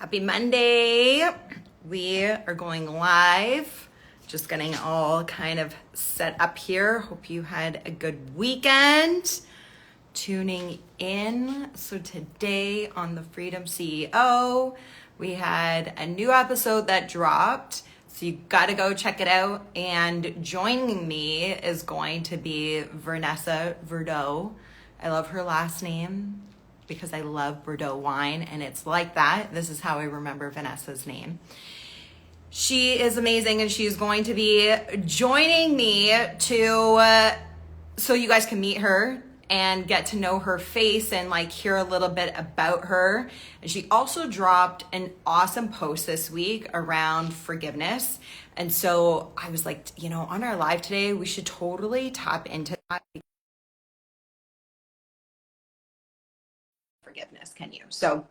Happy Monday. We are going live. Just getting all kind of set up here. Hope you had a good weekend. Tuning in. So today on the Freedom CEO, we had a new episode that dropped. So you got to go check it out. And joining me is going to be Vanessa Verdeaux. I love her last name because I love Bordeaux wine, and it's like that. This is how I remember Vanessa's name. She is amazing, and she's going to be joining me to so you guys can meet her and get to know her face and like hear a little bit about her. And she also dropped an awesome post this week around forgiveness. And so I was like, you know, on our live today, we should totally tap into that. Forgiveness, can you? So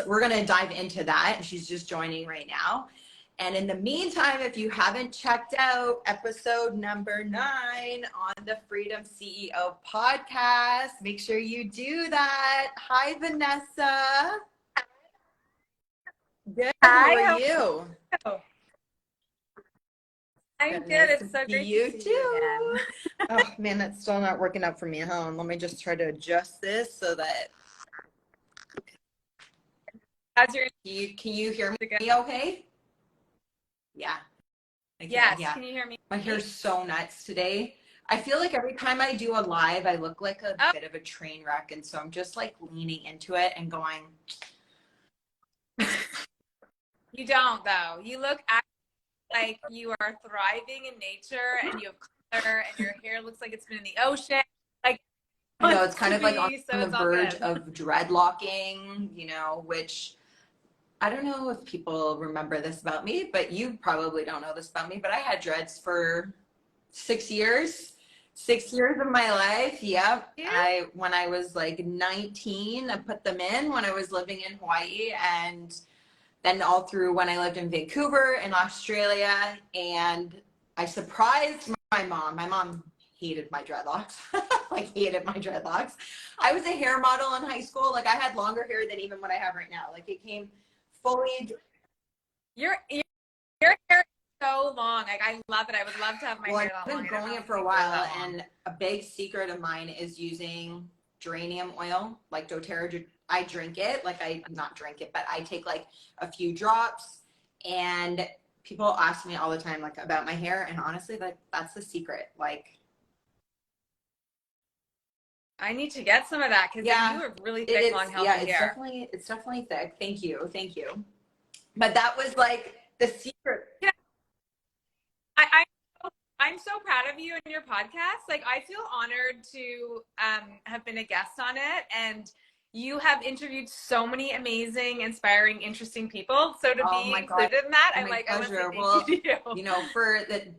we're going to dive into that. And she's just joining right now. And in the meantime, if you haven't checked out episode number 9 on the Freedom CEO podcast, make sure you do that. Hi, Vanessa. Good. Hi, how are you? I'm good. It's so great to see you again. Oh man, that's still not working out for me. Hold on, let me just try to adjust this so that. Can you hear me okay? Yeah. Yes. Yeah. Can you hear me? My hair's so nuts today. I feel like every time I do a live, I look like a bit of a train wreck, and so I'm just like leaning into it and going. You don't though. You look like you are thriving in nature, and you have color, and your hair looks like it's been in the ocean. Like, you know, it's kind of like on the verge of dreadlocking, you know, which I don't know if people remember this about me, but you probably don't know this about me, but I had dreads for 6 years. 6 years of my life. Yep. Yeah. When I was like 19, I put them in when I was living in Hawaii, and then all through when I lived in Vancouver in Australia. And I surprised my mom. My mom hated my dreadlocks. Like hated my dreadlocks. I was a hair model in high school. Like I had longer hair than even what I have right now. Like it came fully. Your hair is so long. Like I love it. I would love to have my hair that long. I've been growing it for a while, and a big secret of mine is using geranium oil, like doTERRA. I drink it, like I not drink it, but I take like a few drops, and people ask me all the time like about my hair, and honestly, like that's the secret. Like I need to get some of that because you have really thick, long, healthy hair. It's definitely thick. Thank you. But that was like the secret. Yeah. I'm so proud of you and your podcast. Like I feel honored to have been a guest on it, and you have interviewed so many amazing, inspiring, interesting people. So to be included in that, I'm like, I want to say thank you to you. You know,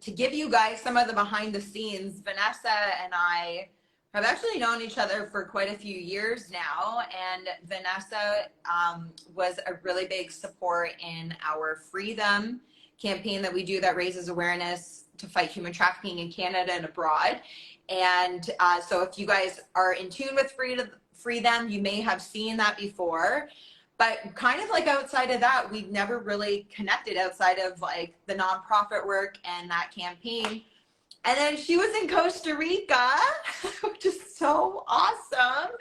to give you guys some of the behind the scenes, Vanessa and I have actually known each other for quite a few years now. And Vanessa was a really big support in our Free Them campaign that we do that raises awareness to fight human trafficking in Canada and abroad. And so if you guys are in tune with Free Them, you may have seen that before, but kind of like outside of that, we've never really connected outside of like the nonprofit work and that campaign. And then she was in Costa Rica, which is so awesome.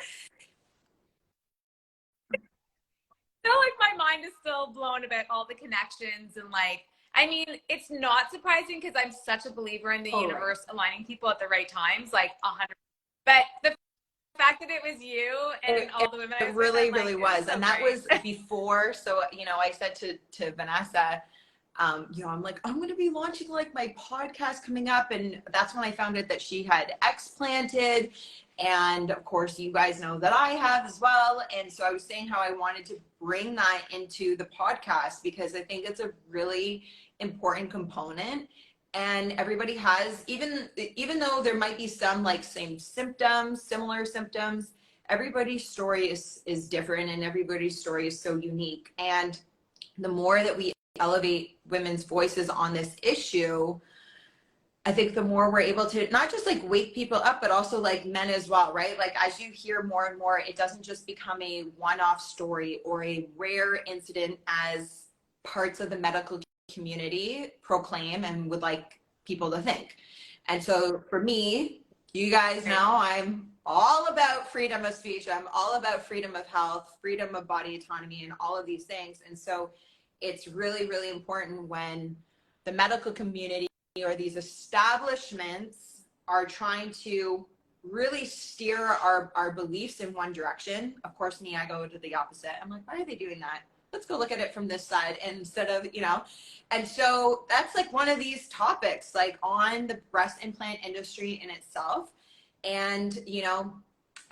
I feel like my mind is still blown about all the connections, and like, I mean, it's not surprising because I'm such a believer in the universe aligning people at the right times, like 100. But the fact that it was you and all the women I was with, really was. And that was before. So, you know, I said to Vanessa, you know, I'm like, I'm going to be launching like my podcast coming up. And that's when I found out that she had Explanted. And of course, you guys know that I have as well. And so I was saying how I wanted to bring that into the podcast because I think it's a really important component. And everybody has, even though there might be some like similar symptoms, everybody's story is different, and everybody's story is so unique. And the more that we elevate women's voices on this issue, I think the more we're able to not just like wake people up, but also like men as well, right? Like as you hear more and more, it doesn't just become a one-off story or a rare incident as parts of the medical community proclaim and would like people to think. And so for me, you guys know I'm all about freedom of speech. I'm all about freedom of health, freedom of body autonomy, and all of these things. And so it's really, really important when the medical community or these establishments are trying to really steer our beliefs in one direction. Of course, me, I go to the opposite. I'm like, why are they doing that? Let's go look at it from this side instead of, and so that's like one of these topics, like on the breast implant industry in itself. And,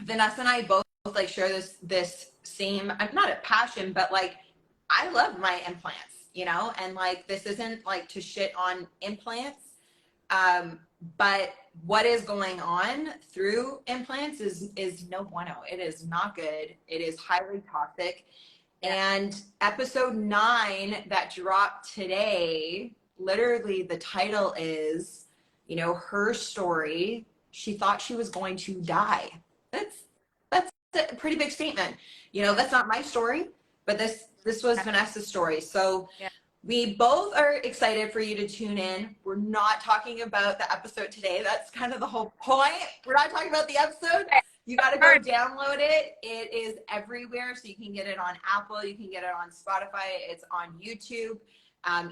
Vanessa and I both like share this same, I'm not a passion, but like, I love my implants, and like, this isn't like to shit on implants. But what is going on through implants is no bueno. It is not good. It is highly toxic. And episode 9 that dropped today, literally the title is, her story. She thought she was going to die. That's a pretty big statement. That's not my story, but this was Vanessa's story. So we both are excited for you to tune in. We're not talking about the episode today. That's kind of the whole point. We're not talking about the episode. You got to go download it. It is everywhere. So you can get it on Apple. You can get it on Spotify. It's on YouTube.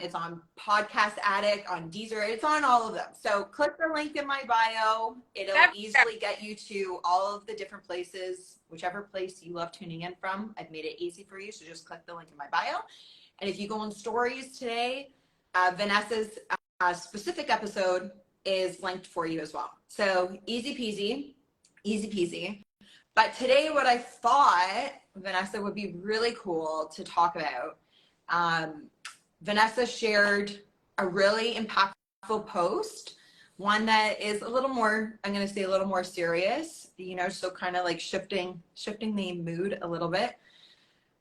It's on Podcast Addict, on Deezer. It's on all of them. So click the link in my bio. It'll easily get you to all of the different places, whichever place you love tuning in from. I've made it easy for you. So just click the link in my bio. And if you go on stories today, Vanessa's specific episode is linked for you as well. So easy peasy, easy peasy. But today what I thought, Vanessa, would be really cool to talk about, Vanessa shared a really impactful post, one that is a little more, I'm going to say a little more serious, so kind of like shifting the mood a little bit.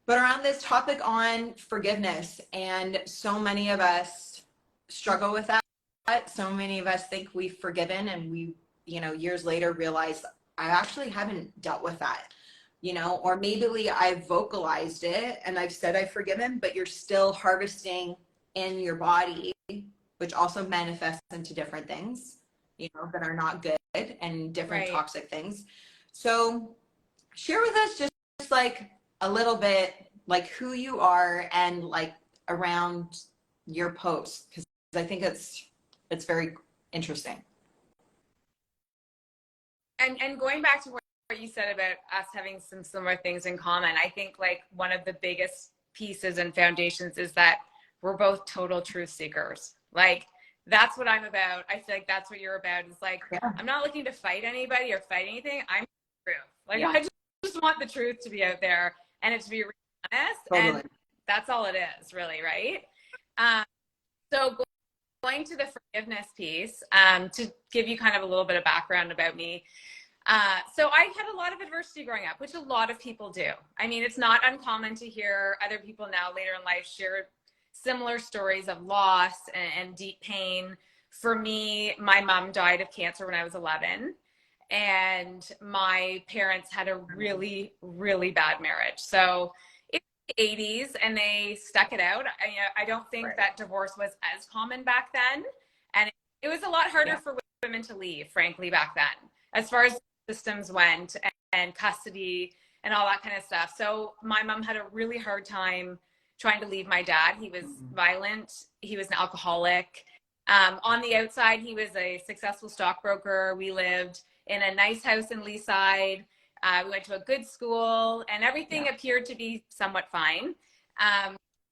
But around this topic on forgiveness, and so many of us struggle with that. So many of us think we've forgiven, and we, years later realize I actually haven't dealt with that, or maybe I've vocalized it and I've said I've forgiven, but you're still harvesting in your body, which also manifests into different things, that are not good and different toxic things. So share with us just like a little bit like who you are and like around your post, because I think it's very interesting. And going back to what you said about us having some similar things in common, I think like one of the biggest pieces and foundations is that we're both total truth seekers. Like that's what I'm about. I feel like that's what you're about. It's like, I'm not looking to fight anybody or fight anything. I'm truth. Like I just want the truth to be out there and it to be honest. Totally. And that's all it is really. Right. So going to the forgiveness piece, to give you kind of a little bit of background about me. So I had a lot of adversity growing up, which a lot of people do. I mean, it's not uncommon to hear other people now later in life share similar stories of loss and deep pain. For me, my mom died of cancer when I was 11, and my parents had a really, really bad marriage. So it's the 80s and they stuck it out. I don't think that divorce was as common back then. And it was a lot harder for women to leave, frankly, back then, as far as systems went and custody and all that kind of stuff. So my mom had a really hard time trying to leave my dad. He was violent. He was an alcoholic. On the outside, he was a successful stockbroker. We lived in a nice house in Leaside. We went to a good school and everything appeared to be somewhat fine.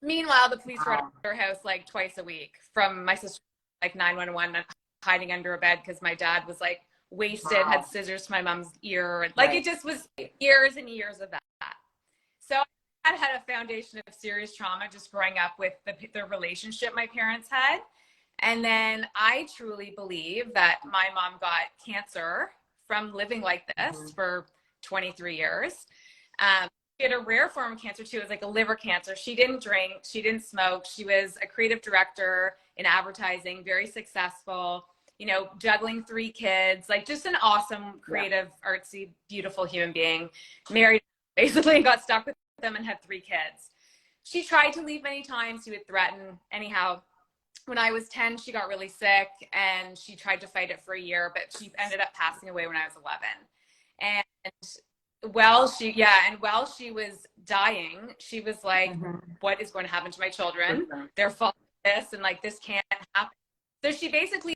Meanwhile, the police were at our house like twice a week, from my sister, like 911, hiding under a bed because my dad was like wasted, had scissors to my mom's ear. Like it just was years and years of that. So I had a foundation of serious trauma just growing up with the relationship my parents had. And then I truly believe that my mom got cancer from living like this for 23 years. She had a rare form of cancer too. It was like a liver cancer. She didn't drink. She didn't smoke. She was a creative director in advertising, very successful. you know, juggling 3 kids, like just an awesome, creative, artsy, beautiful human being, married basically and got stuck with them and had 3 kids. She tried to leave many times. She would threaten. Anyhow, when I was 10, she got really sick and she tried to fight it for a year, but she ended up passing away when I was 11. And while she was dying, she was like, what is going to happen to my children? They're following this and like, this can't happen. So she basically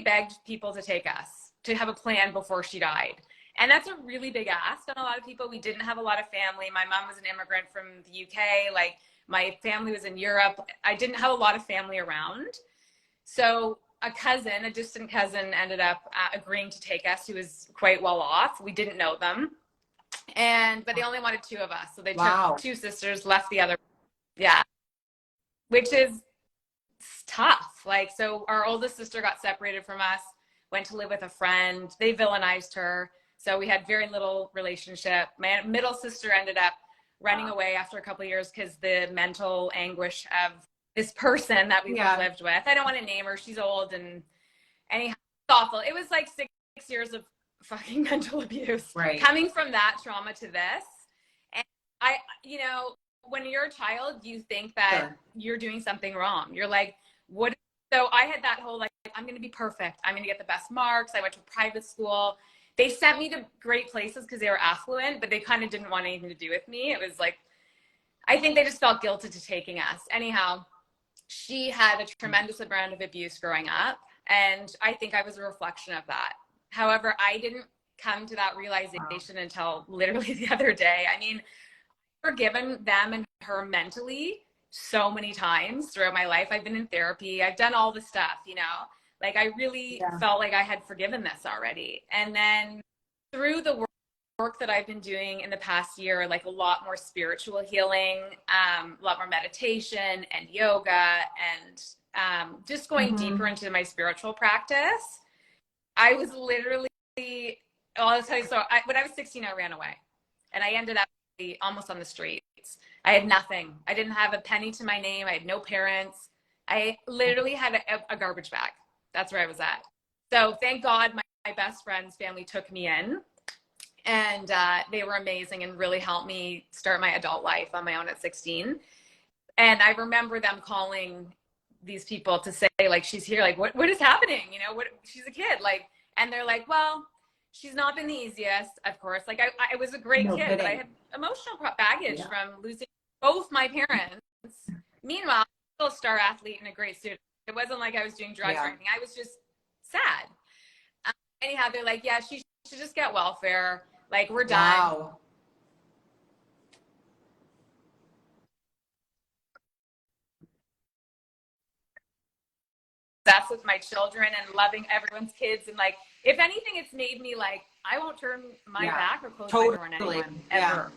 begged people to take us, to have a plan before she died. And that's a really big ask on a lot of people. We didn't have a lot of family. My mom was an immigrant from the UK. Like, my family was in Europe. I didn't have a lot of family around. So a distant cousin ended up agreeing to take us, who was quite well off. We didn't know them. But they only wanted 2 of us. So they took 2 sisters, left the other. Yeah. Which is tough. Like, so our oldest sister got separated from us, went to live with a friend. They villainized her. So we had very little relationship. My middle sister ended up running away after a couple of years because the mental anguish of this person that we lived with. I don't want to name her. She's old, and anyhow, it's awful. It was like 6 years of fucking mental abuse. Right. Coming from that trauma to this. And I, you know, when you're a child, you think that you're doing something wrong. You're like, what? So I had that whole, like, I'm going to be perfect. I'm going to get the best marks. I went to private school. They sent me to great places because they were affluent, but they kind of didn't want anything to do with me. It was like, I think they just felt guilted to taking us. Anyhow, she had a tremendous amount of abuse growing up, and I think I was a reflection of that. However, I didn't come to that realization until literally the other day. I mean, I've forgiven them and her mentally so many times throughout my life. I've been in therapy. I've done all the stuff, you know. Like, I really felt like I had forgiven this already. And then through the work that I've been doing in the past year, like a lot more spiritual healing, a lot more meditation and yoga, and just going deeper into my spiritual practice, I was literally, I'll tell you, when I was 16, I ran away, and I ended up almost on the streets. I had nothing. I didn't have a penny to my name. I had no parents. I literally had a garbage bag. That's where I was at. So thank God my best friend's family took me in, and they were amazing and really helped me start my adult life on my own at 16. And I remember them calling these people to say, like, she's here, like, what is happening? You know, she's a kid, like, and they're like, well, she's not been the easiest, of course. Like, I was a great kid, but I had emotional baggage from losing both my parents. Meanwhile, I'm still a star athlete and a great student. It wasn't like I was doing drugs or anything. I was just sad. Anyhow, they're like, yeah, she should just get welfare. Like, we're done. Wow. That's with my children and loving everyone's kids. And like, if anything, it's made me like, I won't turn my back or close my door on anyone ever.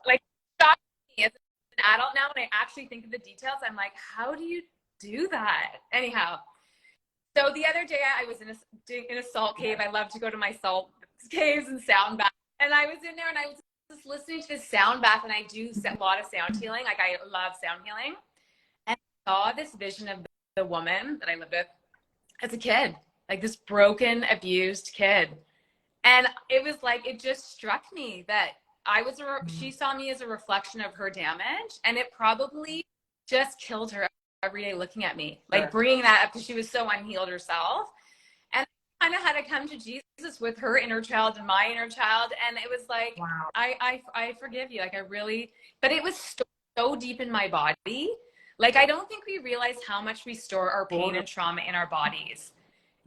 Like, shocking me as an adult now, when I actually think of the details, I'm like, how do you do that? Anyhow, so the other day I was in a salt cave. I love to go to my salt caves and sound bath. And I was in there and I was just listening to this sound bath, and I do a lot of sound healing. Like, I love sound healing. And I saw this vision of the woman that I lived with as a kid, like this broken, abused kid. And it was like, it just struck me that she saw me as a reflection of her damage, and it probably just killed her every day looking at me, like bringing that up because she was so unhealed herself. And I kind of had to come to Jesus with her inner child and my inner child. And it was like, wow, I forgive you. Like, I really, but it was so deep in my body. Like, I don't think we realize how much we store our pain and trauma in our bodies.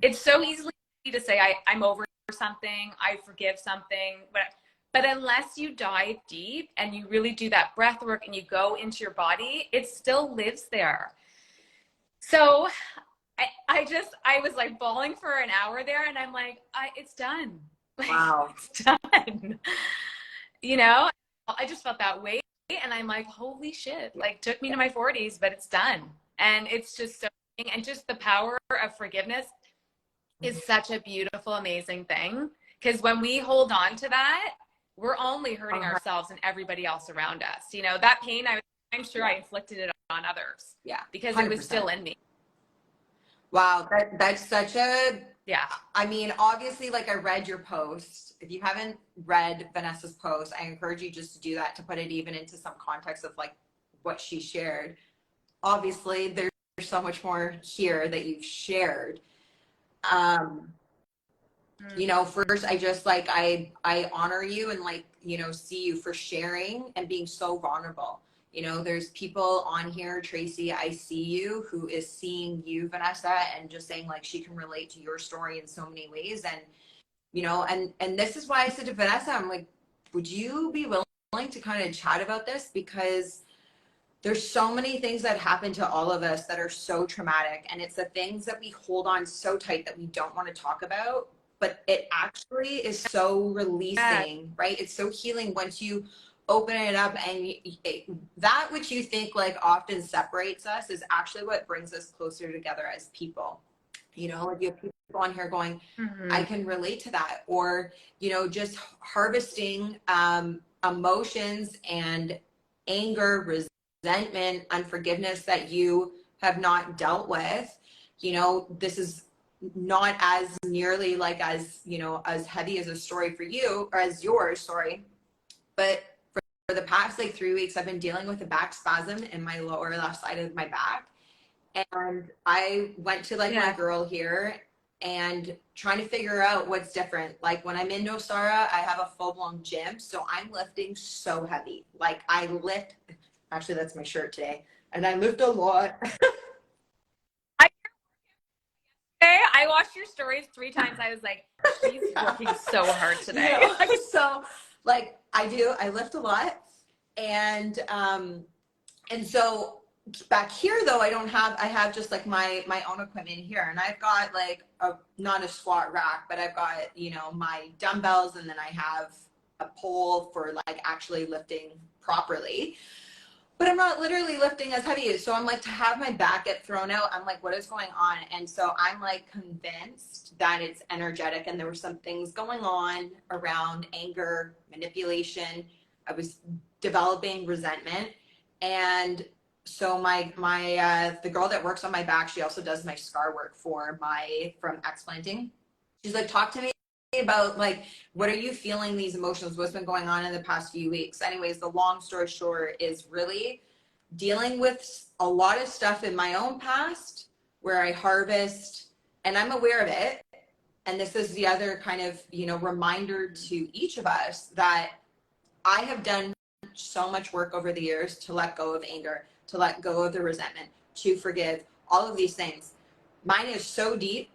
It's so easy to say, I'm over something, I forgive something, but unless you dive deep and you really do that breath work and you go into your body, it still lives there. So I was like bawling for an hour there, and I'm like, it's done. Wow. It's done. You know, I just felt that weight, and I'm like, holy shit, like, took me to my 40s, but it's done. And it's just so, and just the power of forgiveness is such a beautiful, amazing thing. Because when we hold on to that, we're only hurting ourselves and everybody else around us. You know, that pain, I'm sure I inflicted it on others. Yeah. Because 100%. It was still in me. Wow, that's such a, Yeah. I mean, obviously, like I read your post. If you haven't read Vanessa's post, I encourage you just to do that to put it even into some context of like what she shared. Obviously, there's so much more here that you've shared. Um, you know, first I just like I honor you and like, you know, see you for sharing and being so vulnerable. You know, there's people on here, Tracy, I see you, who is seeing you, Vanessa, and just saying like she can relate to your story in so many ways. And you know, and this is why I said to Vanessa, I'm like, would you be willing to kind of chat about this? Because there's so many things that happen to all of us that are so traumatic, and it's the things that we hold on so tight that we don't want to talk about, but it actually is so Yeah. releasing, right? It's so healing once you open it up, and that which you think like often separates us is actually what brings us closer together as people. You know, like you have people on here going, I can relate to that. Or, you know, just harvesting emotions and anger, resentment, unforgiveness that you have not dealt with. You know, this is not as nearly like as, you know, as heavy as a story for you, or as yours, sorry. But for the past like 3 weeks, I've been dealing with a back spasm in my lower left side of my back. And I went to like my girl here and trying to figure out what's different. Like when I'm in Nosara, I have a full-blown gym, so I'm lifting so heavy. Like I lift, actually that's my shirt today, and I lift a lot. I watched your stories 3 times. I was like, she's working so hard today. You know, so like I lift a lot, and so back here though, I have just like my own equipment here, and I've got like not a squat rack, but I've got, you know, my dumbbells, and then I have a pole for like actually lifting properly. But I'm not literally lifting as heavy. So I'm like, to have my back get thrown out, I'm like, what is going on? And so I'm like convinced that it's energetic, and there were some things going on around anger, manipulation. I was developing resentment. And so the girl that works on my back, she also does my scar work from Explanting. She's like, talk to me about like, what are you feeling, these emotions, what's been going on in the past few weeks. Anyways, the long story short is really dealing with a lot of stuff in my own past where I harvest, and I'm aware of it. And this is the other kind of, you know, reminder to each of us that I have done so much work over the years to let go of anger, to let go of the resentment, to forgive, all of these things. Mine is so deep,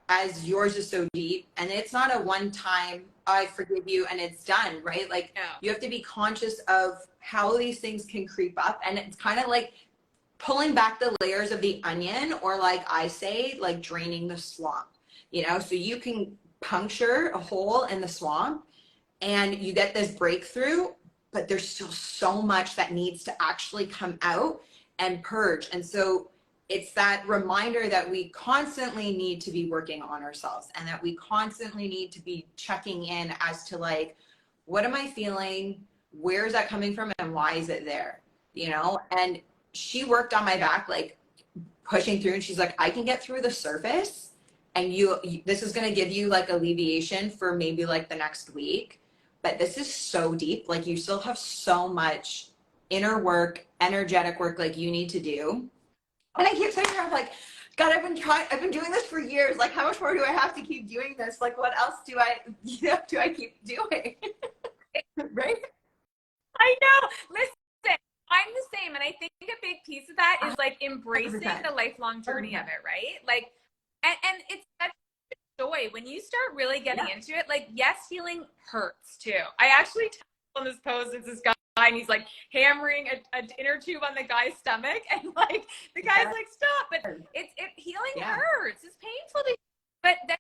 as yours is so deep, and it's not a one time, I forgive you and it's done, right? Like you have to be conscious of how these things can creep up, and it's kind of like pulling back the layers of the onion, or like I say, like draining the swamp, you know, so you can puncture a hole in the swamp and you get this breakthrough, but there's still so much that needs to actually come out and purge. And so it's that reminder that we constantly need to be working on ourselves, and that we constantly need to be checking in as to like, what am I feeling? Where is that coming from? And why is it there? You know? And she worked on my back, like pushing through, and she's like, I can get through the surface, and this is going to give you like alleviation for maybe like the next week. But this is so deep. Like you still have so much inner work, energetic work, like you need to do. And I keep saying to her, I'm like, God, I've been doing this for years. Like, how much more do I have to keep doing this? Like, what else do I keep doing? Right? I know. Listen, I'm the same. And I think a big piece of that is like embracing 100%. the lifelong journey of it, right? Like, and it's such a joy when you start really getting into it. Like, yes, healing hurts too. I actually on this post, it's this guy, and he's like hammering an inner tube on the guy's stomach, and like the guy's like, stop. But healing hurts. It's painful but then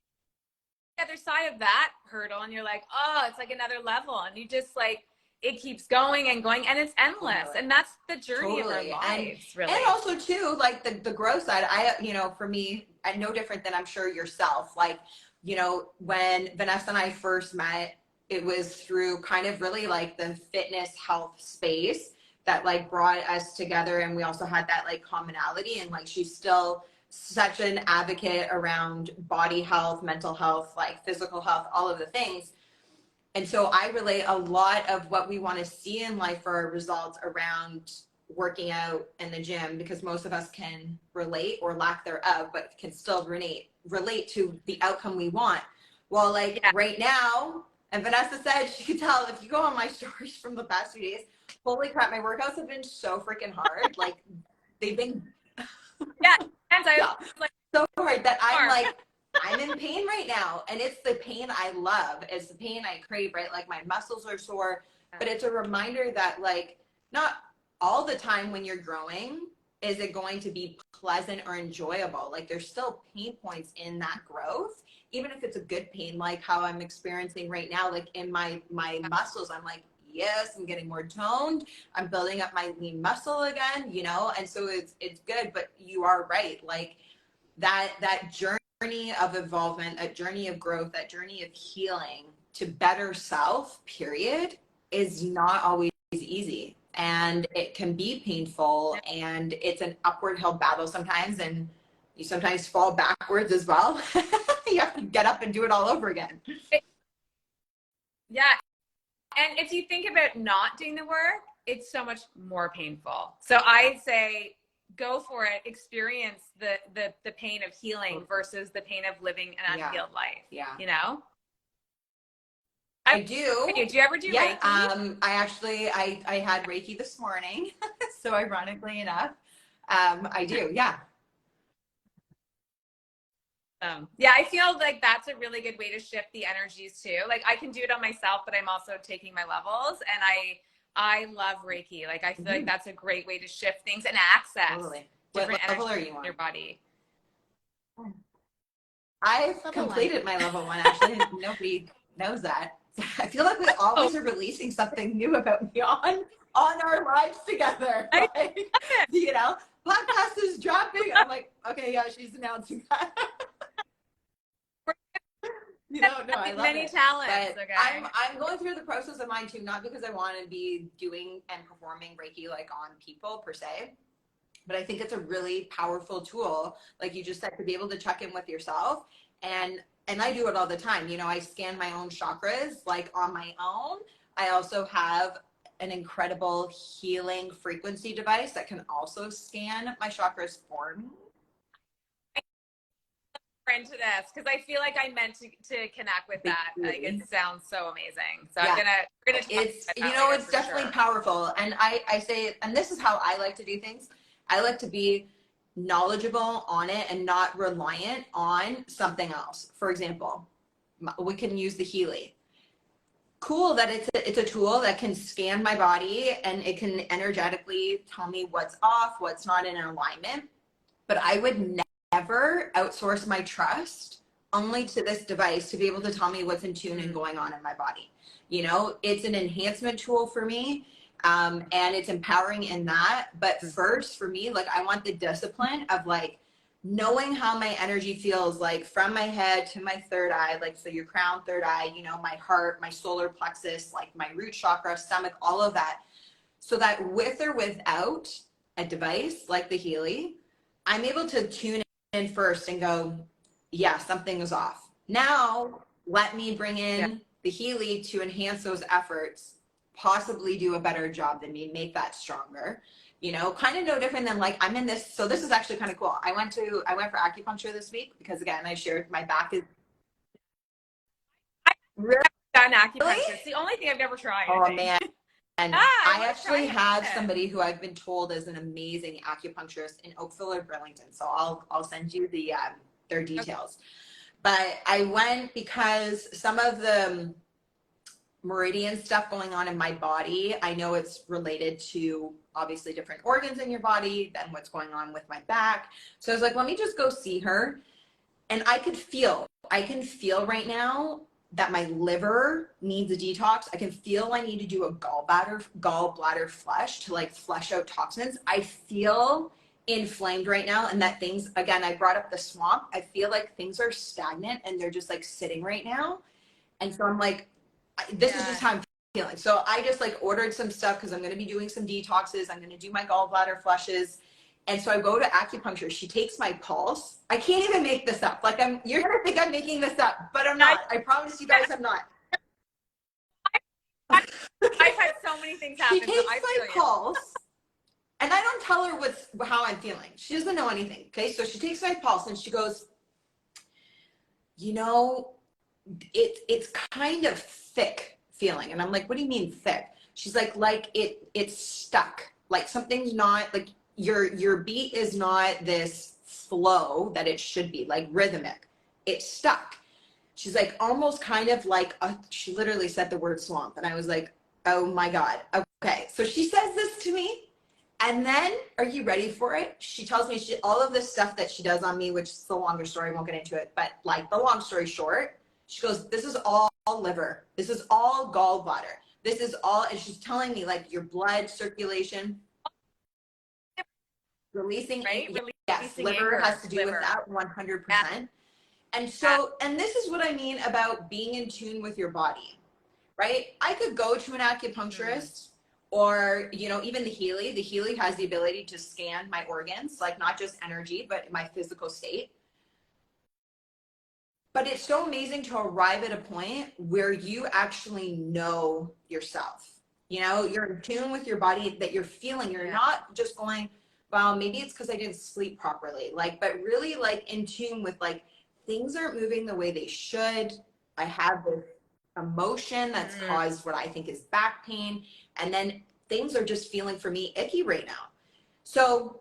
the other side of that hurdle, and you're like, oh, it's like another level, and you just like, it keeps going and going, and it's endless. And that's the journey of our lives, really. And also too, like the growth side, you know, for me, I'm no different than I'm sure yourself. Like, you know, when Vanessa and I first met, it was through kind of really like the fitness health space that like brought us together. And we also had that like commonality, and like she's still such an advocate around body health, mental health, like physical health, all of the things. And so I relate a lot of what we want to see in life for our results around working out in the gym, because most of us can relate, or lack thereof, but can still relate to the outcome we want. Well, like right now, and Vanessa said she could tell if you go on my stories from the past few days, holy crap, my workouts have been so freaking hard. Like they've been like so hard that I'm like, I'm in pain right now. And it's the pain I love. It's the pain I crave, right? Like my muscles are sore, but it's a reminder that like not all the time when you're growing is it going to be pleasant or enjoyable. Like there's still pain points in that growth, even if it's a good pain, like how I'm experiencing right now, like in my muscles. I'm like, yes, I'm getting more toned. I'm building up my lean muscle again, you know? And so it's good, but you are right. Like that journey of involvement, that journey of growth, that journey of healing to better self, period, is not always easy. And it can be painful, and it's an upward hill battle sometimes, and you sometimes fall backwards as well. You have to get up and do it all over again. Yeah. And if you think about not doing the work, it's so much more painful. So I'd say go for it, experience the pain of healing versus the pain of living an unhealed life. Yeah. You know? I do. Do you ever do Reiki? I had Reiki this morning. So ironically enough, I do. Yeah. Yeah, I feel like that's a really good way to shift the energies too. Like I can do it on myself, but I'm also taking my levels, and I love Reiki. Like I feel like that's a great way to shift things and access different what level are energies you on? in your body. I've completed my level 1. Actually, nobody knows that. I feel like we always are releasing something new about me on our lives together. Like, you know, podcast is dropping. I'm like, okay, yeah, she's announcing that. You know, no, I love many talents. But okay. I'm going through the process of mine too, not because I want to be doing and performing Reiki like on people per se, but I think it's a really powerful tool, like you just said, to be able to check in with yourself. And I do it all the time. You know, I scan my own chakras like on my own. I also have an incredible healing frequency device that can also scan my chakras for me. Into this because I feel like I meant to connect with that. Like it sounds so amazing. So yeah. we're gonna it's it's definitely powerful. And I say, and this is how I like to do things. I like to be knowledgeable on it and not reliant on something else. For example, we can use the Healy. Cool that it's a tool that can scan my body and it can energetically tell me what's off, what's not in alignment. But I would never outsource my trust only to this device to be able to tell me what's in tune and going on in my body. You know, it's an enhancement tool for me. And it's empowering in that. But first for me, like I want the discipline of like knowing how my energy feels, like from my head to my third eye, like so your crown, third eye, you know, my heart, my solar plexus, like my root chakra, stomach, all of that. So that with or without a device like the Healy, I'm able to tune in first and go, yeah, something is off. Now let me bring in the Healy to enhance those efforts, possibly do a better job than me, make that stronger. You know, kind of no different than like I'm in this. So this is actually kind of cool. I went for acupuncture this week because again, I shared my back is really done acupuncture. It's the only thing I've never tried. Oh man. And I actually have somebody who I've been told is an amazing acupuncturist in Oakville or Burlington. So I'll send you their details. Okay. But I went because some of the meridian stuff going on in my body, I know it's related to obviously different organs in your body than what's going on with my back. So I was like, let me just go see her. And I can feel right now that my liver needs a detox. I can feel I need to do a gallbladder flush to like flush out toxins. I feel inflamed right now, and that things, again, I brought up the swamp. I feel like things are stagnant and they're just like sitting right now. And so I'm like, this is just how I'm feeling. So I just like ordered some stuff because I'm going to be doing some detoxes. I'm going to do my gallbladder flushes. And so I go to acupuncture. She takes my pulse. I can't even make this up. Like you're going to think I'm making this up, but I'm not. I promise you guys I'm not. I've had so many things happen. She takes my pulse, and I don't tell her how I'm feeling. She doesn't know anything. Okay, so she takes my pulse and she goes, you know, it's kind of thick feeling. And I'm like, what do you mean thick? She's like it's stuck. Like something's not, like your beat is not this flow that it should be, like rhythmic. It's stuck. She's like, almost kind of like she literally said the word swamp. And I was like, oh my God. Okay. So she says this to me. And then, are you ready for it? She tells me all of this stuff that she does on me, which is the longer story, I won't get into it. But like the long story short, she goes, this is all liver. This is all gallbladder. This is all, and she's telling me like your blood circulation, releasing, right? Yes, liver has to do with that 100%. Yeah. And so, and this is what I mean about being in tune with your body, right? I could go to an acupuncturist or, you know, even the Healy. The Healy has the ability to scan my organs, like not just energy, but my physical state. But it's so amazing to arrive at a point where you actually know yourself. You know, you're in tune with your body, that you're feeling. You're not just going, well, maybe it's because I didn't sleep properly. Like, but really like in tune with like, things aren't moving the way they should. I have this emotion that's caused what I think is back pain. And then things are just feeling for me icky right now. So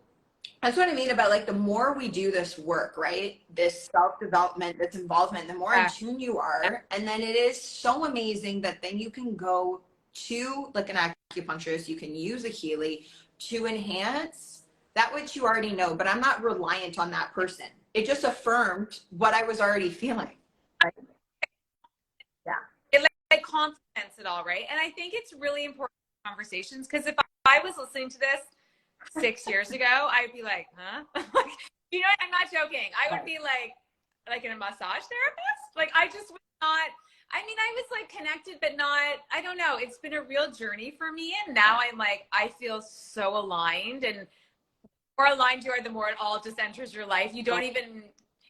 that's what I mean about like the more we do this work, right? This self-development, this involvement, the more in tune you are. And then it is so amazing that then you can go to like an acupuncturist, you can use a Healy to enhance that which you already know, but I'm not reliant on that person. It just affirmed what I was already feeling. Right? Yeah. It like complements it all, right? And I think it's really important conversations, because if I was listening to this 6 years ago, I'd be like, huh? Like, you know, I'm not joking. I would be like in a massage therapist. Like I just was not, I mean, I was like connected, but not, I don't know. It's been a real journey for me. And now I'm like, I feel so aligned, and the more aligned you are, the more it all just enters your life. You don't even,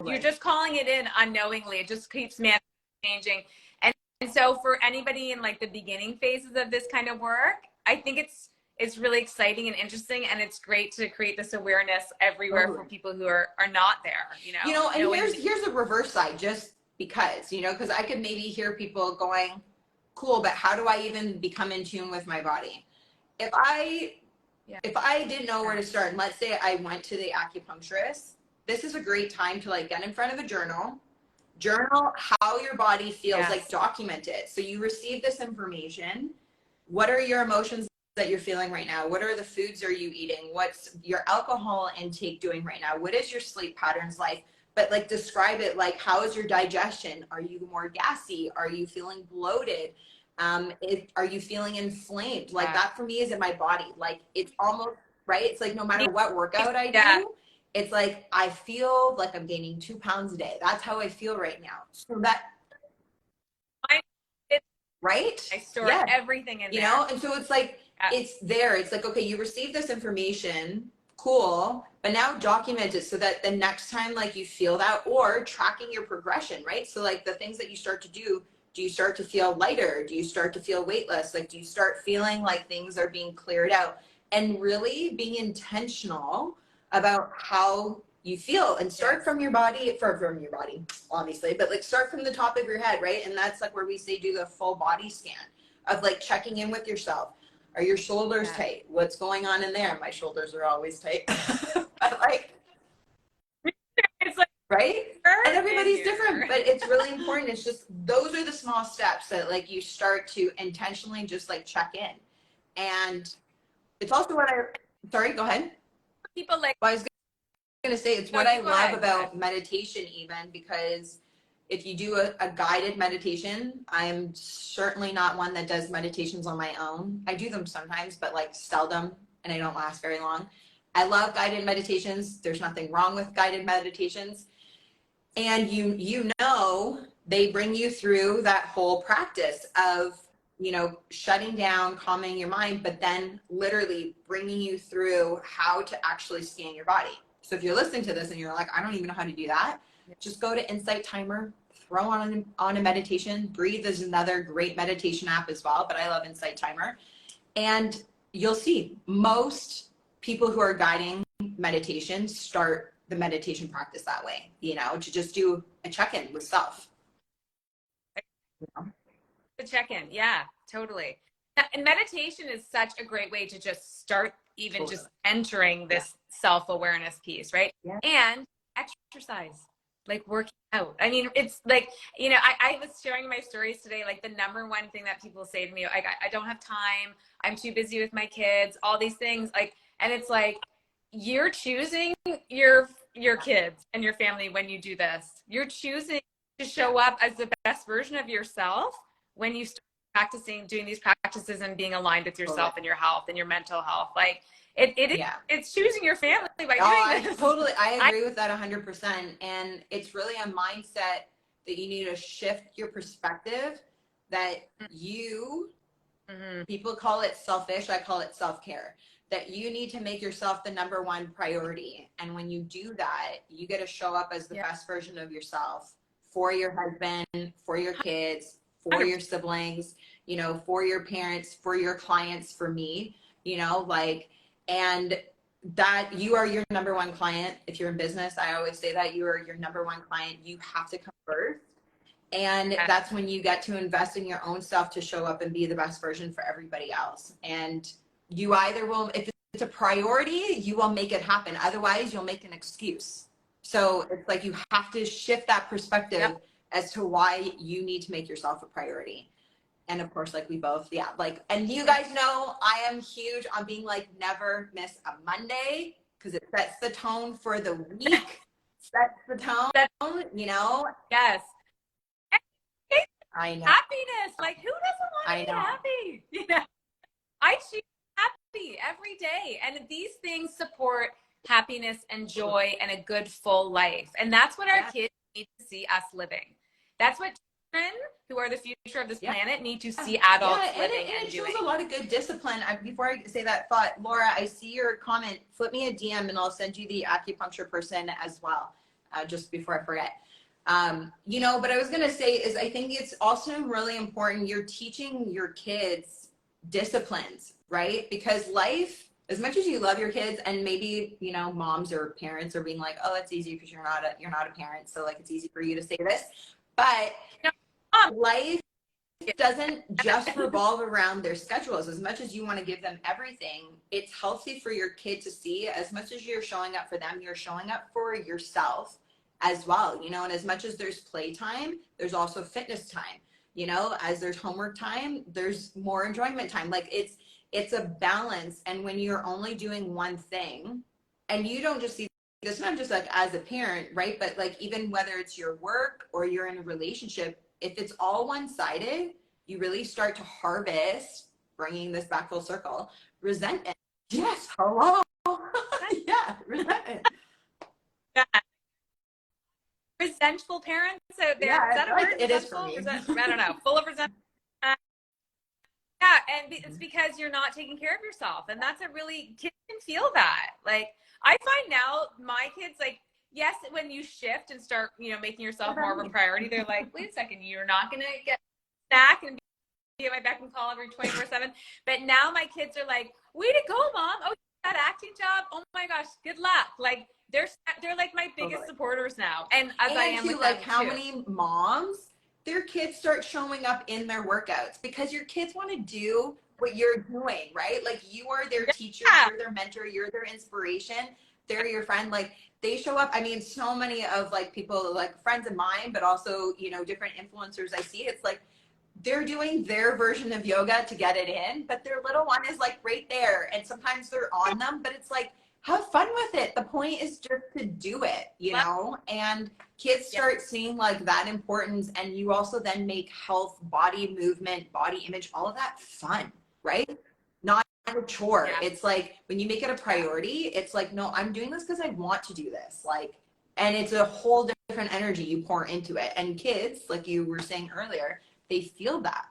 you're just calling it in unknowingly. It just keeps changing. And so for anybody in like the beginning phases of this kind of work, I think it's really exciting and interesting, and it's great to create this awareness everywhere for people who are not there, you know. You know, and here's a reverse side, just because, you know, because I could maybe hear people going, cool, but how do I even become in tune with my body? If I didn't know where to start, and let's say I went to the acupuncturist, this is a great time to like get in front of a journal how your body feels, like document it. So you receive this information. What are your emotions that you're feeling right now? What are the foods are you eating? What's your alcohol intake doing right now? What is your sleep patterns like? But like describe it, like how is your digestion? Are you more gassy? Are you feeling bloated? Are you feeling inflamed? Like that for me is in my body. Like it's almost, right? It's like no matter what workout I do, it's like I feel like I'm gaining 2 pounds a day. That's how I feel right now. So that, right? I store everything in there. You know, and so it's like, it's there. It's like, okay, you received this information, cool, but now document it so that the next time like you feel that, or tracking your progression, right? So like the things that you start to do you start to feel lighter? Do you start to feel weightless? Like, do you start feeling like things are being cleared out? And really being intentional about how you feel, and start from your body, from your body, obviously, but like start from the top of your head, right? And that's like where we say do the full body scan of like checking in with yourself. Are your shoulders tight? What's going on in there? My shoulders are always tight. But like, it's like, right? And everybody's different, but it's really important. It's just, those are the small steps that like you start to intentionally just like check in. And it's also what sorry, go ahead. People like, well, I was going to say, it's what I love about meditation, even because if you do a guided meditation, I'm certainly not one that does meditations on my own. I do them sometimes, but like seldom, and I don't last very long. I love guided meditations. There's nothing wrong with guided meditations. And you know, they bring you through that whole practice of shutting down, calming your mind, but then literally bringing you through how to actually scan your body. So if you're listening to this and you're like, I don't even know how to do that, just go to Insight Timer, throw on a meditation. Breathe is another great meditation app as well, but I love Insight Timer. And you'll see most people who are guiding meditation start the meditation practice that way, to just do a check-in with self. The check-in, yeah, totally. And meditation is such a great way to just start even just entering this self-awareness piece, right? Yeah. And exercise, like working out. I mean, it's like, I was sharing my stories today, like the number one thing that people say to me, like, I don't have time, I'm too busy with my kids, all these things, like, and it's like, you're choosing your kids and your family when you do this. You're choosing to show up as the best version of yourself when you start practicing, doing these practices and being aligned with yourself and your health and your mental health. Like it's choosing your family by doing this. I agree with that 100%. And it's really a mindset that you need to shift your perspective, that people call it selfish, I call it self-care, that you need to make yourself the number one priority. And when you do that, you get to show up as the best version of yourself for your husband, for your kids, for your siblings, for your parents, for your clients, for me, and that you are your number one client. If you're in business, I always say that you are your number one client. You have to come first. And that's when you get to invest in your own self to show up and be the best version for everybody else. And you either will, if it's a priority, you will make it happen. Otherwise, you'll make an excuse. So it's like you have to shift that perspective as to why you need to make yourself a priority. And of course, like we both, and you guys know I am huge on being like, never miss a Monday, because it sets the tone for the week, sets the tone, Yes. I know. Happiness. Like, who doesn't want to be happy? I choose happy every day. And these things support happiness and joy and a good, full life. And that's what our kids need to see us living. That's what children who are the future of this planet need to see adults living and doing. It shows a lot of good discipline. Before I say that thought, Laura, I see your comment. Flip me a DM and I'll send you the acupuncture person as well, just before I forget. But I was going to say is I think it's also really important you're teaching your kids disciplines, right? Because life, as much as you love your kids, and maybe, moms or parents are being like, oh, it's easy because you're not a parent. So like, it's easy for you to say this, but life doesn't just revolve around their schedules. As much as you want to give them everything, it's healthy for your kid to see, as much as you're showing up for them, you're showing up for yourself as well, and as much as there's playtime, there's also fitness time, as there's homework time, there's more enjoyment time. Like it's a balance. And when you're only doing one thing, and you don't just see this, not just like as a parent, right? But like, even whether it's your work or you're in a relationship, if it's all one-sided, you really start to harvest, bringing this back full circle, resentment. Yes. Hello. Resentment. Resentful parents out there. Is that a word? It is for me. I don't know. Full of resentment. And it's because you're not taking care of yourself. And that's kids can feel that. Like, I find now my kids, like, yes, when you shift and start, making yourself more of a priority, they're like, wait a second, you're not going to get a snack and be at my beck and call every 24/7. But now my kids are like, way to go, Mom. Oh, that acting job. Oh my gosh, good luck. Like, they're like my biggest supporters now. And as I am with them, how many moms, their kids start showing up in their workouts because your kids want to do what you're doing, right? Like, you are their teacher, you're their mentor, you're their inspiration, they're your friend. Like, they show up. I mean, so many of like people, like friends of mine, but also, different influencers I see, it's like they're doing their version of yoga to get it in, but their little one is like right there. And sometimes they're on them, but it's like, have fun with it. The point is just to do it, and kids start seeing like that importance. And you also then make health, body movement, body image, all of that fun, right? Not a chore. It's like, when you make it a priority, it's like, no, I'm doing this because I want to do this. Like, and it's a whole different energy you pour into it. And kids, like you were saying earlier, they feel that.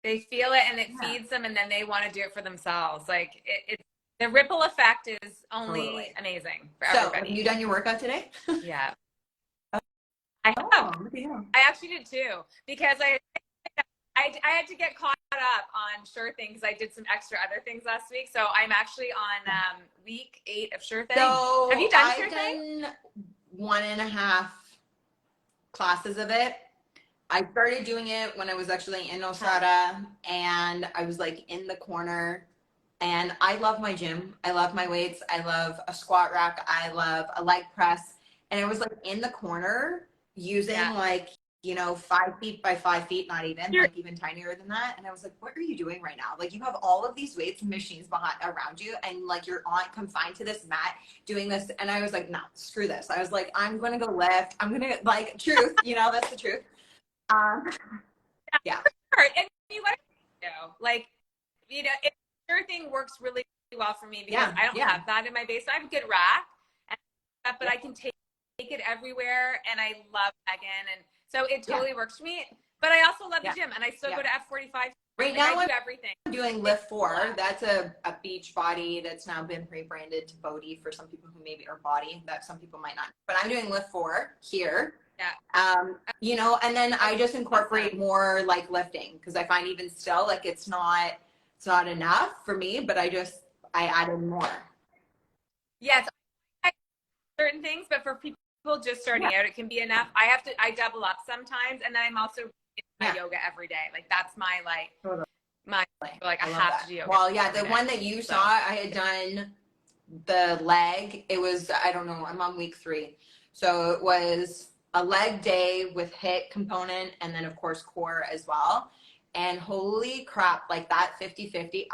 They feel it and it feeds them, and then they want to do it for themselves. Like the ripple effect is only amazing for everybody. Have you done your workout today? Yeah. I have. I actually did too, because I had to get caught up on Sure Thing because I did some extra other things last week. So I'm actually on week 8 of Sure Thing. So have you done Sure Thing? I've done 1.5 classes of it. I started doing it when I was actually in Osaka, and I was like in the corner, and I love my gym. I love my weights. I love a squat rack. I love a leg press. And I was like in the corner using like, you know, 5 feet by 5 feet, not even, like even tinier than that. And I was like, what are you doing right now? Like, you have all of these weights and machines around you, and like you're confined to this mat doing this. And I was like, no, screw this. I was like, I'm going to go lift. I'm going to, like, truth, you know, that's the truth. Yeah. And you got to know, like, you know, Sure Thing works really well for me because I don't have that in my base. I have a good rack, but I can take it everywhere, and I love Megan, and so it totally works for me. But I also love the gym, and I still go to F45. Right now, I do everything. I'm doing Lift 4. That's a beach body that's now been rebranded to Bodhi for some people who maybe are body, that some people might not. But I'm doing Lift 4 here. Yeah. You know, and then I just incorporate more like lifting, because I find even still like it's not enough for me, but I added more. Yes, certain things, but for people just starting out, it can be enough. I double up sometimes, and then I'm also my yoga every day. Like, that's my I have to do yoga. Well, the one that you saw, I had done the leg. It was, I don't know, I'm on week 3, so it was a leg day with HIIT component, and then of course core as well. And holy crap, like that 50-50,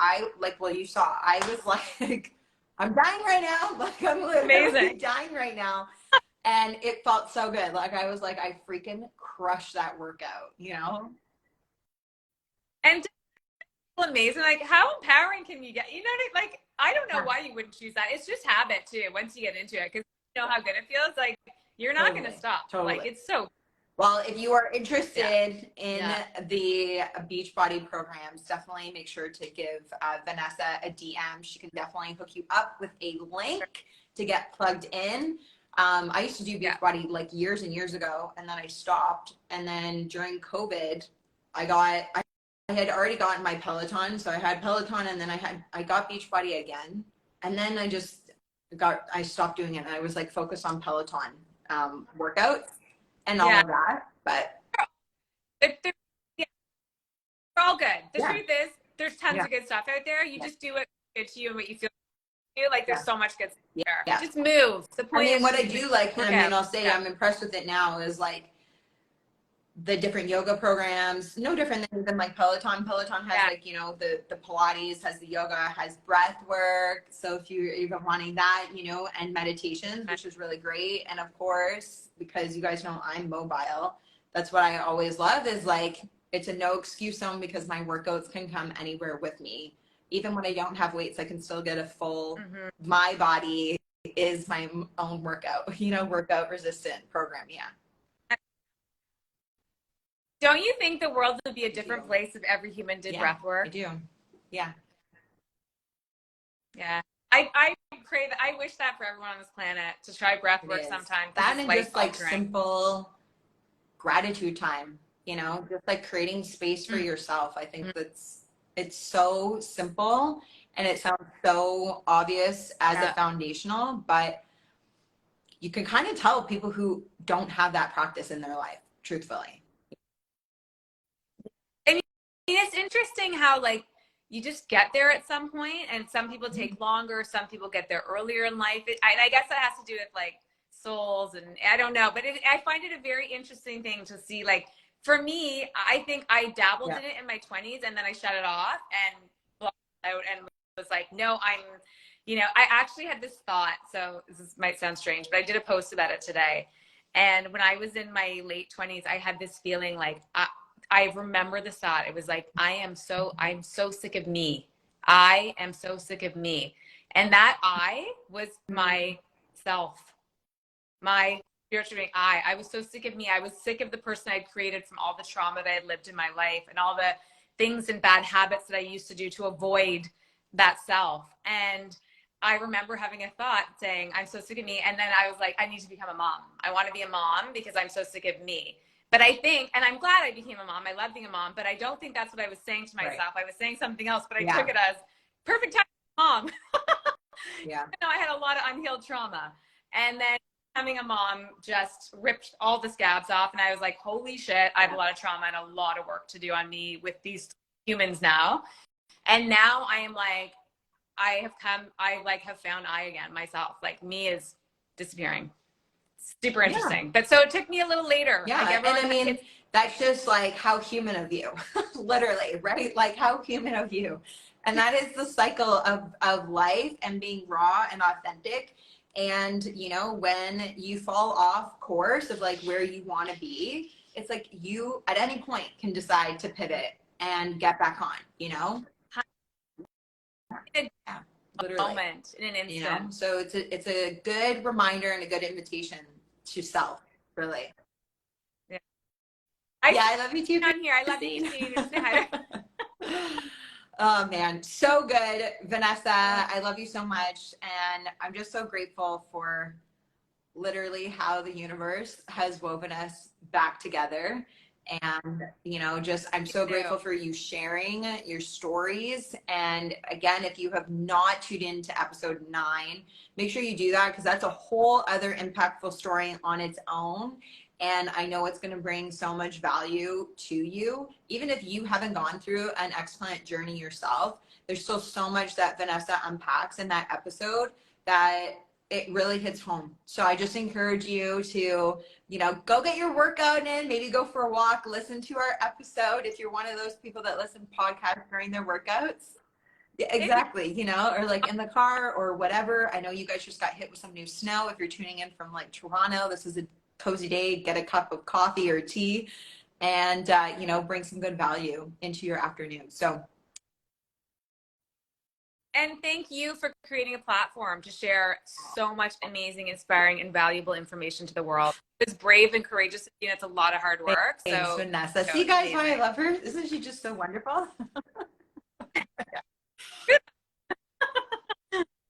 you saw, I was like, I'm dying right now. Like, I'm literally dying right now. And it felt so good. Like, I was like, I freaking crushed that workout, you know? And amazing. Like, how empowering can you get? You know, like, I don't know why you wouldn't choose that. It's just habit too, once you get into it, because you know how good it feels. Like, you're not going to stop. Like, it's so. Well, if you are interested in the Beachbody programs, definitely make sure to give Vanessa a DM. She can definitely hook you up with a link to get plugged in. I used to do Beachbody like years and years ago, and then I stopped. And then during COVID, I had already gotten my Peloton. So I had Peloton, and then I got Beachbody again. And then I stopped doing it. And I was like focused on Peloton workouts and all of that. But they're all good. The truth is, there's tons of good stuff out there. You just do what good to you and what you feel like. There's so much good stuff there. Just move. The point is, what I do like, and I mean, I'll say I'm impressed with it now, is like the different yoga programs, no different than like Peloton. Peloton has like, you know, the Pilates, has the yoga, has breath work. So if you're even wanting that, you know, and meditations, which is really great. And of course, because you guys know I'm mobile, that's what I always love, is like, it's a no excuse zone, because my workouts can come anywhere with me. Even when I don't have weights, I can still get a full, my body is my own workout, you know, workout resistant program. Yeah. Don't you think the world would be a different place if every human did breath work? I do. Yeah. Yeah. I crave, I wish that for everyone on this planet, to try breath work sometime. That, and just like simple gratitude time, you know, just like creating space for yourself. I think it's so simple, and it sounds so obvious as a foundational, but you can kind of tell people who don't have that practice in their life, truthfully. And it's interesting how, like, you just get there at some point, and some people take longer, some people get there earlier in life. I guess that has to do with like souls, and I don't know, but I find it a very interesting thing to see. Like, for me, I think I dabbled in it in my 20s, and then I shut it off and blocked out and was like, no, you know, I actually had this thought. So this might sound strange, but I did a post about it today. And when I was in my late 20s, I had this feeling like, I remember the thought. It was like, I'm so sick of me. I am so sick of me. And that I was myself, my spiritual being. I was so sick of me. I was sick of the person I'd created from all the trauma that I had lived in my life, and all the things and bad habits that I used to do to avoid that self. And I remember having a thought saying, I'm so sick of me. And then I was like, I need to become a mom. I want to be a mom because I'm so sick of me. But I think, and I'm glad I became a mom. I love being a mom, but I don't think that's what I was saying to myself. Right. I was saying something else, but I took it as perfect time mom. Yeah. I had a lot of unhealed trauma. And then becoming a mom just ripped all the scabs off. And I was like, holy shit, I have a lot of trauma and a lot of work to do on me with these humans now. And now I am like, I have found I again, myself. Like, me is disappearing. Super interesting. But so it took me a little later. Yeah. Like, and I mean, that's just like how human of you, literally, right? Like how human of you. And that is the cycle of life and being raw and authentic. And, you know, when you fall off course of like where you want to be, it's like you at any point can decide to pivot and get back on, you know? Yeah, literally. Moment, in an instant. You know? So it's a good reminder and a good invitation to self, really. Yeah. I love you too. I'm here. I love you too. Say hi. Oh man, so good, Vanessa. I love you so much, and I'm just so grateful for literally how the universe has woven us back together. And you know, just I'm so grateful for you sharing your stories. And again, if you have not tuned into episode 9, make sure you do that, because that's a whole other impactful story on its own. And I know it's going to bring so much value to you. Even if you haven't gone through an Explant journey yourself, there's still so much that Vanessa unpacks in that episode that it really hits home. So I just encourage you to, you know, go get your workout in, maybe go for a walk, listen to our episode. If you're one of those people that listen to podcasts during their workouts. Yeah, exactly. You know, or like in the car or whatever. I know you guys just got hit with some new snow. If you're tuning in from like Toronto, this is a cozy day. Get a cup of coffee or tea and, you know, bring some good value into your afternoon. So. And thank you for creating a platform to share so much amazing, inspiring, and valuable information to the world. It's brave and courageous, and it's a lot of hard work. Thanks, so, Vanessa. See, guys, why I love her? Isn't she just so wonderful?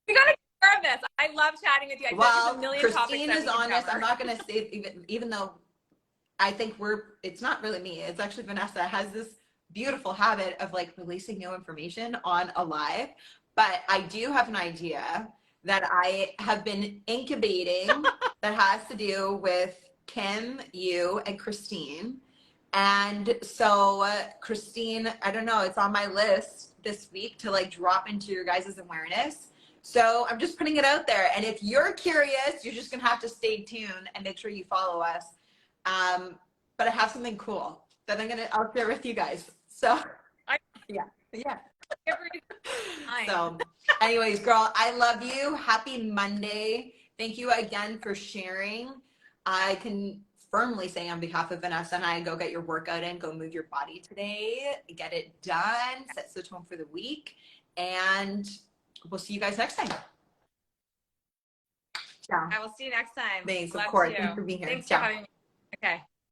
We gotta take care of this. I love chatting with you. I well, a million Christine topics is on this. I'm not going to say, even though I think it's not really me. It's actually Vanessa has this beautiful habit of like releasing new information on a live. But I do have an idea that I have been incubating that has to do with Kim, you, and Christine. And so Christine, I don't know, it's on my list this week to like drop into your guys' awareness. So I'm just putting it out there. And if you're curious, you're just going to have to stay tuned and make sure you follow us. But I have something cool that I'll share with you guys. So yeah. So anyways, girl, I love you. Happy Monday. Thank you again for sharing. I can firmly say on behalf of Vanessa and I, go get your workout in, go move your body today, get it done, sets the tone for the week, and we'll see you guys next time. Ciao. I will see you next time. Thanks, Love of course. you. Thanks for being here. Thanks Ciao. for having me. Okay.